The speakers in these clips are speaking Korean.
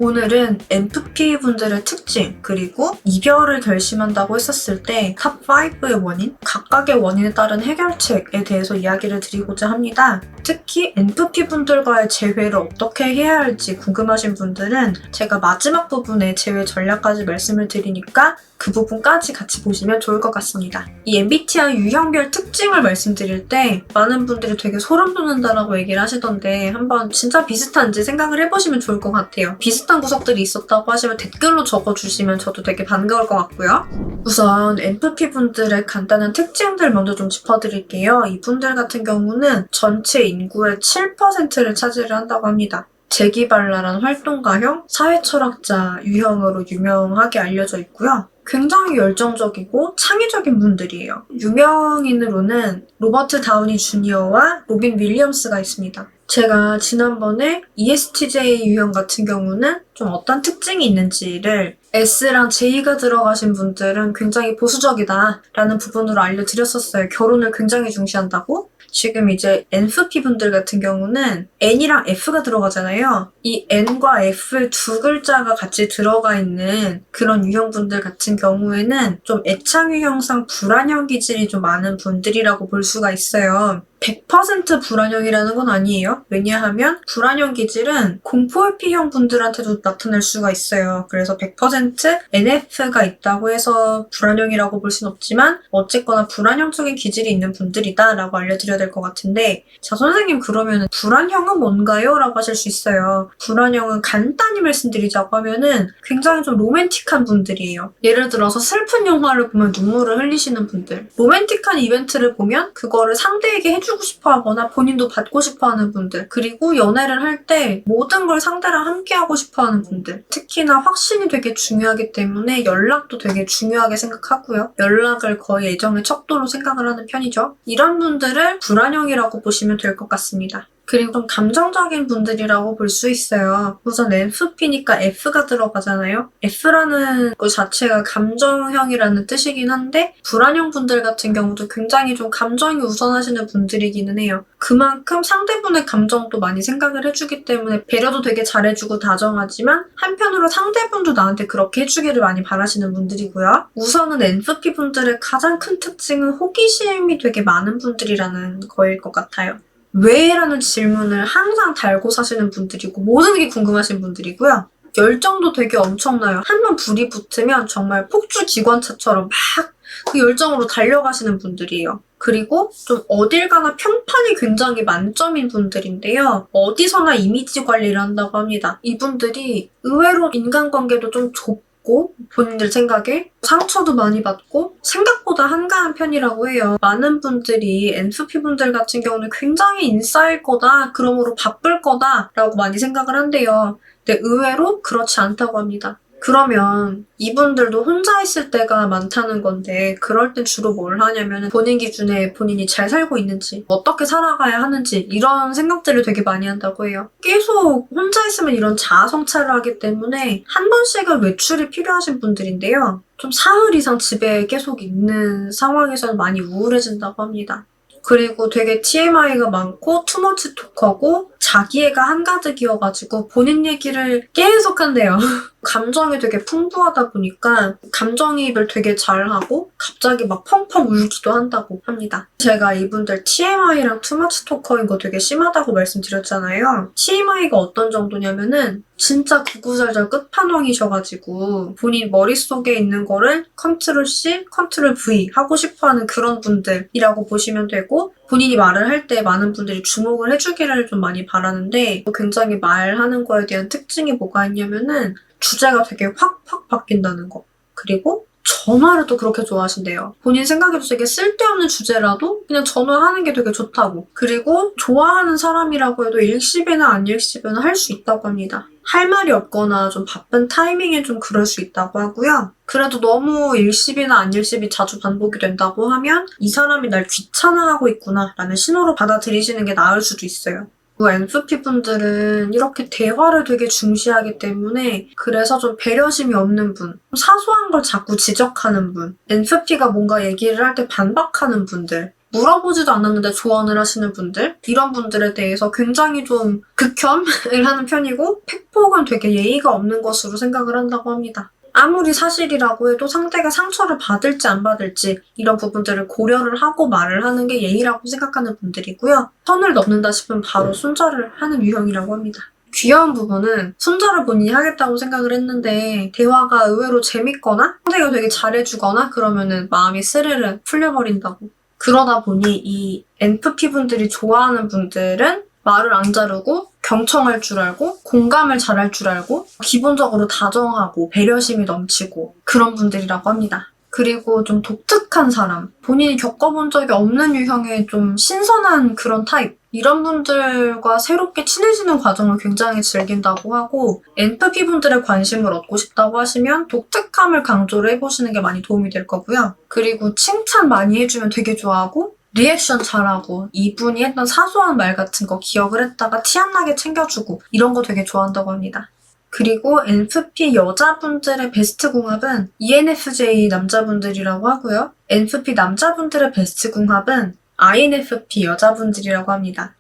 오늘은 NFP 분들의 특징, 그리고 이별을 결심한다고 했었을 때 탑 5의 원인, 각각의 원인에 따른 해결책에 대해서 이야기를 드리고자 합니다. 특히 NFP 분들과의 재회를 어떻게 해야 할지 궁금하신 분들은 제가 마지막 부분에 재회 전략까지 말씀을 드리니까 그 부분까지 같이 보시면 좋을 것 같습니다. 이 MBTI 유형별 특징을 말씀드릴 때 많은 분들이 되게 소름 돋는다라고 얘기를 하시던데 한번 진짜 비슷한지 생각을 해보시면 좋을 것 같아요. 비슷한 구석들이 있었다고 하시면 댓글로 적어주시면 저도 되게 반가울 것 같고요. 우선 NFP 분들의 간단한 특징들 먼저 좀 짚어드릴게요. 이분들 같은 경우는 전체 인구의 7%를 차지를 한다고 합니다. 재기발랄한 활동가형, 사회철학자 유형으로 유명하게 알려져 있고요. 굉장히 열정적이고 창의적인 분들이에요. 유명인으로는 로버트 다우니 주니어와 로빈 윌리엄스가 있습니다. 제가 지난번에 ESTJ 유형 같은 경우는 좀 어떤 특징이 있는지를 S랑 J가 들어가신 분들은 굉장히 보수적이다라는 부분으로 알려드렸었어요. 결혼을 굉장히 중시한다고. 지금 이제 NFP 분들 같은 경우는 N이랑 F가 들어가잖아요. 이 N과 F 두 글자가 같이 들어가 있는 그런 유형분들 같은 경우에는 좀 애착 유형상 불안형 기질이 좀 많은 분들이라고 볼 수가 있어요. 100% 불안형이라는 건 아니에요. 왜냐하면 불안형 기질은 공포회피형 분들한테도 나타날 수가 있어요. 그래서 100% NF가 있다고 해서 불안형이라고 볼 순 없지만 어쨌거나 불안형적인 기질이 있는 분들이다 라고 알려드려야 될 것 같은데, 자 선생님 그러면 불안형은 뭔가요? 라고 하실 수 있어요. 불안형은 간단히 말씀드리자고 하면은 굉장히 좀 로맨틱한 분들이에요. 예를 들어서 슬픈 영화를 보면 눈물을 흘리시는 분들, 로맨틱한 이벤트를 보면 그거를 상대에게 해주고 싶어 하거나 본인도 받고 싶어 하는 분들, 그리고 연애를 할 때 모든 걸 상대랑 함께 하고 싶어 하는 분들, 특히나 확신이 되게 중요하기 때문에 연락도 되게 중요하게 생각하고요. 연락을 거의 애정의 척도로 생각을 하는 편이죠. 이런 분들을 불안형이라고 보시면 될 것 같습니다. 그리고 좀 감정적인 분들이라고 볼 수 있어요. 우선 NFP니까 F가 들어가잖아요. F라는 것 자체가 감정형이라는 뜻이긴 한데 불안형 분들 같은 경우도 굉장히 좀 감정이 우선하시는 분들이기는 해요. 그만큼 상대분의 감정도 많이 생각을 해주기 때문에 배려도 되게 잘해주고 다정하지만 한편으로 상대분도 나한테 그렇게 해주기를 많이 바라시는 분들이고요. 우선은 NFP 분들의 가장 큰 특징은 호기심이 되게 많은 분들이라는 거일 것 같아요. 왜? 라는 질문을 항상 달고 사시는 분들이고 모든 게 궁금하신 분들이고요. 열정도 되게 엄청나요. 한번 불이 붙으면 정말 폭주 기관차처럼 막 그 열정으로 달려가시는 분들이에요. 그리고 좀 어딜 가나 평판이 굉장히 만점인 분들인데요. 어디서나 이미지 관리를 한다고 합니다. 이분들이 의외로 인간관계도 좀 좁고 본인들 생각에 상처도 많이 받고 생각보다 한가한 편이라고 해요. 많은 분들이 NFP 분들 같은 경우는 굉장히 인싸일 거다, 그러므로 바쁠 거다 라고 많이 생각을 한대요. 근데 의외로 그렇지 않다고 합니다. 그러면 이분들도 혼자 있을 때가 많다는 건데 그럴 땐 주로 뭘 하냐면 본인 기준에 본인이 잘 살고 있는지, 어떻게 살아가야 하는지 이런 생각들을 되게 많이 한다고 해요. 계속 혼자 있으면 이런 자아 성찰을 하기 때문에 한 번씩은 외출이 필요하신 분들인데요. 좀 사흘 이상 집에 계속 있는 상황에서는 많이 우울해진다고 합니다. 그리고 되게 TMI가 많고 투머치 토커고 자기애가 한가득이어가지고 본인 얘기를 계속 한대요. 감정이 되게 풍부하다 보니까 감정이입을 되게 잘하고 갑자기 막 펑펑 울기도 한다고 합니다. 제가 이분들 TMI랑 투머치 토커인 거 되게 심하다고 말씀드렸잖아요. TMI가 어떤 정도냐면은 진짜 구구절절 끝판왕이셔가지고 본인 머릿속에 있는 거를 컨트롤 C, 컨트롤 V 하고 싶어하는 그런 분들이라고 보시면 되고, 본인이 말을 할 때 많은 분들이 주목을 해주기를 좀 많이 바라는데 굉장히 말하는 거에 대한 특징이 뭐가 있냐면은 주제가 되게 확확 바뀐다는 거. 그리고 전화를 또 그렇게 좋아하신대요. 본인 생각에도 되게 쓸데없는 주제라도 그냥 전화하는 게 되게 좋다고. 그리고 좋아하는 사람이라고 해도 일십이나 안 일십은 할 수 있다고 합니다. 할 말이 없거나 좀 바쁜 타이밍에 좀 그럴 수 있다고 하고요. 그래도 너무 일십이나 안 일십이 자주 반복이 된다고 하면 이 사람이 날 귀찮아하고 있구나 라는 신호로 받아들이시는 게 나을 수도 있어요. NFP 분들은 이렇게 대화를 되게 중시하기 때문에 그래서 좀 배려심이 없는 분, 사소한 걸 자꾸 지적하는 분, NFP가 뭔가 얘기를 할 때 반박하는 분들, 물어보지도 않았는데 조언을 하시는 분들, 이런 분들에 대해서 굉장히 좀 극혐을 하는 편이고 팩폭은 되게 예의가 없는 것으로 생각을 한다고 합니다. 아무리 사실이라고 해도 상대가 상처를 받을지 안 받을지 이런 부분들을 고려를 하고 말을 하는 게 예의라고 생각하는 분들이고요. 선을 넘는다 싶으면 바로 손절을 하는 유형이라고 합니다. 귀여운 부분은 손절을 본인이 하겠다고 생각을 했는데 대화가 의외로 재밌거나 상대가 되게 잘해주거나 그러면은 마음이 스르르 풀려버린다고. 그러다 보니 이 NFP분들이 좋아하는 분들은 말을 안 자르고 경청할 줄 알고 공감을 잘할 줄 알고 기본적으로 다정하고 배려심이 넘치고 그런 분들이라고 합니다. 그리고 좀 독특한 사람, 본인이 겪어본 적이 없는 유형의 좀 신선한 그런 타입, 이런 분들과 새롭게 친해지는 과정을 굉장히 즐긴다고 하고 NFP분들의 관심을 얻고 싶다고 하시면 독특함을 강조를 해보시는 게 많이 도움이 될 거고요. 그리고 칭찬 많이 해주면 되게 좋아하고 리액션 잘하고 이분이 했던 사소한 말 같은 거 기억을 했다가 티 안 나게 챙겨주고 이런 거 되게 좋아한다고 합니다. 그리고 NFP 여자분들의 베스트 궁합은 ENFJ 남자분들이라고 하고요. NFP 남자분들의 베스트 궁합은 INFP 여자분들이라고 합니다.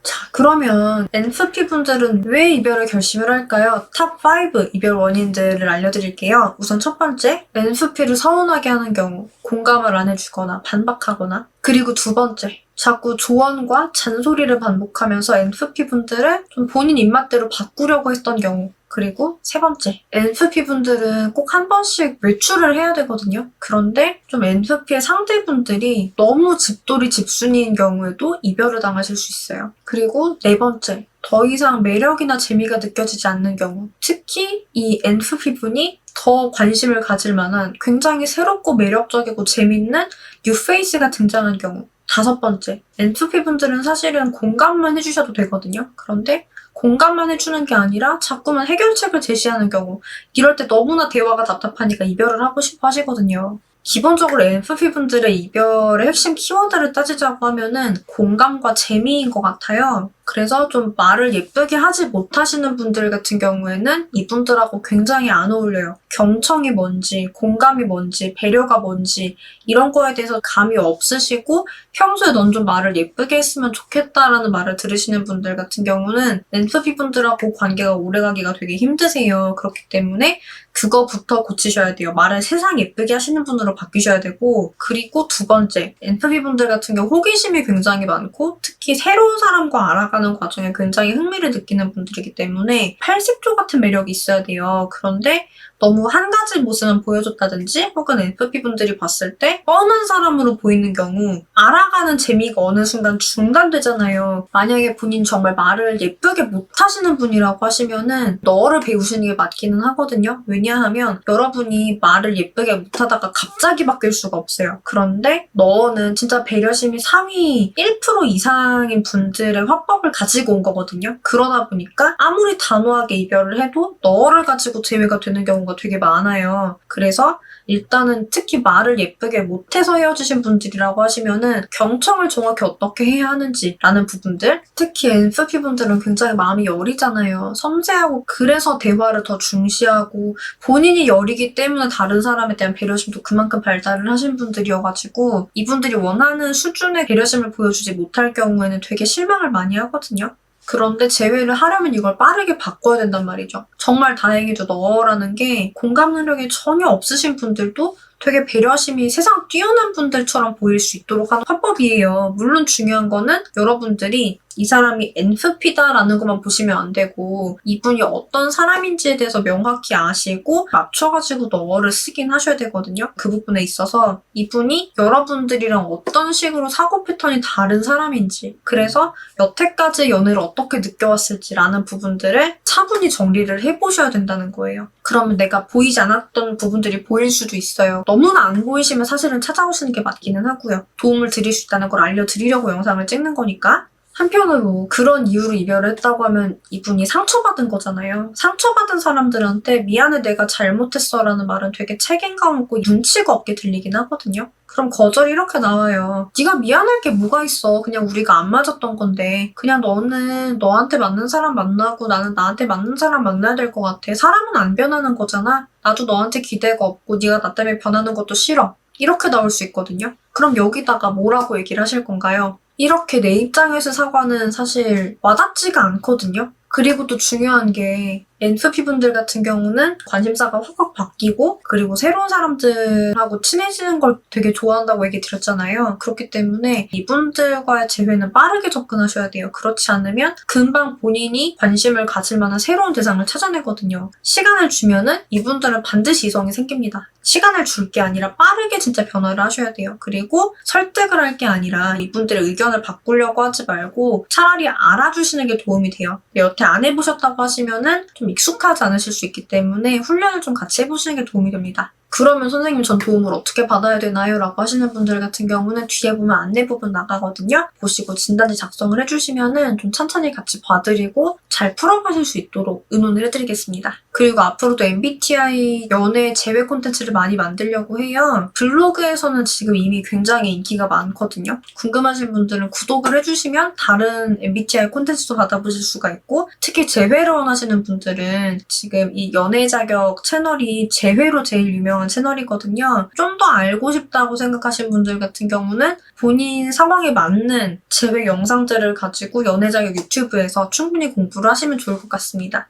자, 그러면 NFP분들은 왜 이별을 결심을 할까요? 탑5 이별 원인들을 알려드릴게요. 우선 첫 번째, NFP를 서운하게 하는 경우, 공감을 안 해주거나 반박하거나. 그리고 두 번째, 자꾸 조언과 잔소리를 반복하면서 NFP분들을 좀 본인 입맛대로 바꾸려고 했던 경우. 그리고 세 번째, NFP분들은 꼭 한 번씩 외출을 해야 되거든요. 그런데 좀 NFP의 상대분들이 너무 집돌이 집순이인 경우에도 이별을 당하실 수 있어요. 그리고 네 번째, 더 이상 매력이나 재미가 느껴지지 않는 경우. 특히 이 NFP분이 더 관심을 가질 만한 굉장히 새롭고 매력적이고 재밌는 뉴페이스가 등장한 경우. 다섯 번째, NFP분들은 사실은 공감만 해주셔도 되거든요. 그런데 공감만 해주는 게 아니라 자꾸만 해결책을 제시하는 경우, 이럴 때 너무나 대화가 답답하니까 이별을 하고 싶어 하시거든요. 기본적으로 NFP분들의 이별의 핵심 키워드를 따지자고 하면은 공감과 재미인 것 같아요. 그래서 좀 말을 예쁘게 하지 못하시는 분들 같은 경우에는 이분들하고 굉장히 안 어울려요. 경청이 뭔지, 공감이 뭔지, 배려가 뭔지 이런 거에 대해서 감이 없으시고 평소에 넌 좀 말을 예쁘게 했으면 좋겠다라는 말을 들으시는 분들 같은 경우는 NFP분들하고 관계가 오래가기가 되게 힘드세요. 그렇기 때문에 그거부터 고치셔야 돼요. 말을 세상 예쁘게 하시는 분으로 바뀌셔야 되고, 그리고 두 번째, NFP분들 같은 경우 호기심이 굉장히 많고 특히 새로운 사람과 알아가는 과정에 굉장히 흥미를 느끼는 분들이기 때문에 팔색조 같은 매력이 있어야 돼요. 그런데 너무 한 가지 모습만 보여줬다든지 혹은 NFP분들이 봤을 때 뻔한 사람으로 보이는 경우 알아가는 재미가 어느 순간 중단되잖아요. 만약에 본인 정말 말을 예쁘게 못하시는 분이라고 하시면은 너를 배우시는 게 맞기는 하거든요. 왜냐하면 여러분이 말을 예쁘게 못하다가 갑자기 바뀔 수가 없어요. 그런데 너는 진짜 배려심이 상위 1% 이상인 분들의 화법을 가지고 온 거거든요. 그러다 보니까 아무리 단호하게 이별을 해도 너를 가지고 재미가 되는 경우가 되게 많아요. 그래서 일단은 특히 말을 예쁘게 못해서 헤어지신 분들이라고 하시면은 경청을 정확히 어떻게 해야 하는지라는 부분들, 특히 NFP분들은 굉장히 마음이 여리잖아요. 섬세하고 그래서 대화를 더 중시하고 본인이 여리기 때문에 다른 사람에 대한 배려심도 그만큼 발달을 하신 분들이어가지고 이분들이 원하는 수준의 배려심을 보여주지 못할 경우에는 되게 실망을 많이 하거든요. 그런데 재회를 하려면 이걸 빠르게 바꿔야 된단 말이죠. 정말 다행히도 너라는 게 공감 능력이 전혀 없으신 분들도 되게 배려심이 세상 뛰어난 분들처럼 보일 수 있도록 하는 화법이에요. 물론 중요한 거는 여러분들이 이 사람이 NFP다라는 것만 보시면 안 되고 이분이 어떤 사람인지에 대해서 명확히 아시고 맞춰가지고 너를 쓰긴 하셔야 되거든요. 그 부분에 있어서 이분이 여러분들이랑 어떤 식으로 사고 패턴이 다른 사람인지, 그래서 여태까지 연애를 어떻게 느껴왔을지라는 부분들을 차분히 정리를 해보셔야 된다는 거예요. 그러면 내가 보이지 않았던 부분들이 보일 수도 있어요. 너무나 안 보이시면 사실은 찾아오시는 게 맞기는 하고요. 도움을 드릴 수 있다는 걸 알려드리려고 영상을 찍는 거니까. 한편으로 그런 이유로 이별을 했다고 하면 이분이 상처받은 거잖아요. 상처받은 사람들한테 미안해 내가 잘못했어 라는 말은 되게 책임감 없고 눈치가 없게 들리긴 하거든요. 그럼 거절이 이렇게 나와요. 네가 미안할 게 뭐가 있어. 그냥 우리가 안 맞았던 건데. 그냥 너는 너한테 맞는 사람 만나고 나는 나한테 맞는 사람 만나야 될 것 같아. 사람은 안 변하는 거잖아. 나도 너한테 기대가 없고 네가 나 때문에 변하는 것도 싫어. 이렇게 나올 수 있거든요. 그럼 여기다가 뭐라고 얘기를 하실 건가요? 이렇게 내 입장에서 사과는 사실 와닿지가 않거든요. 그리고 또 중요한 게 NFP분들 같은 경우는 관심사가 확확 바뀌고 그리고 새로운 사람들하고 친해지는 걸 되게 좋아한다고 얘기 드렸잖아요. 그렇기 때문에 이분들과의 재회는 빠르게 접근하셔야 돼요. 그렇지 않으면 금방 본인이 관심을 가질 만한 새로운 대상을 찾아내거든요. 시간을 주면은 이분들은 반드시 이성이 생깁니다. 시간을 줄 게 아니라 빠르게 진짜 변화를 하셔야 돼요. 그리고 설득을 할 게 아니라 이분들의 의견을 바꾸려고 하지 말고 차라리 알아주시는 게 도움이 돼요. 여태 안 해보셨다고 하시면은 좀 익숙하지 않으실 수 있기 때문에 훈련을 좀 같이 해보시는 게 도움이 됩니다. 그러면 선생님 전 도움을 어떻게 받아야 되나요? 라고 하시는 분들 같은 경우는 뒤에 보면 안내 부분 나가거든요. 보시고 진단지 작성을 해주시면은 좀 천천히 같이 봐드리고 잘 풀어가실 수 있도록 의논을 해드리겠습니다. 그리고 앞으로도 MBTI 연애 제외 콘텐츠를 많이 만들려고 해요. 블로그에서는 지금 이미 굉장히 인기가 많거든요. 궁금하신 분들은 구독을 해주시면 다른 MBTI 콘텐츠도 받아보실 수가 있고 특히 재회를 원하시는 분들은 지금 이 연애 자격 채널이 재회로 제일 유명한 채널이거든요. 좀 더 알고 싶다고 생각하신 분들 같은 경우는 본인 상황에 맞는 재회 영상들을 가지고 연애 자격 유튜브에서 충분히 공부를 하시면 좋을 것 같습니다.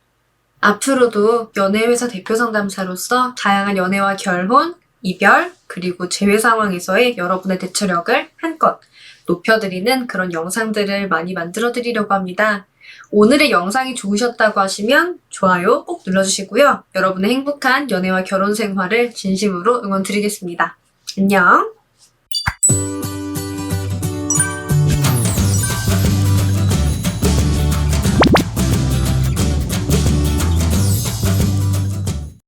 앞으로도 연애회사 대표 상담사로서 다양한 연애와 결혼, 이별, 그리고 재회 상황에서의 여러분의 대처력을 한껏 높여드리는 그런 영상들을 많이 만들어드리려고 합니다. 오늘의 영상이 좋으셨다고 하시면 좋아요 꼭 눌러주시고요. 여러분의 행복한 연애와 결혼 생활을 진심으로 응원드리겠습니다. 안녕!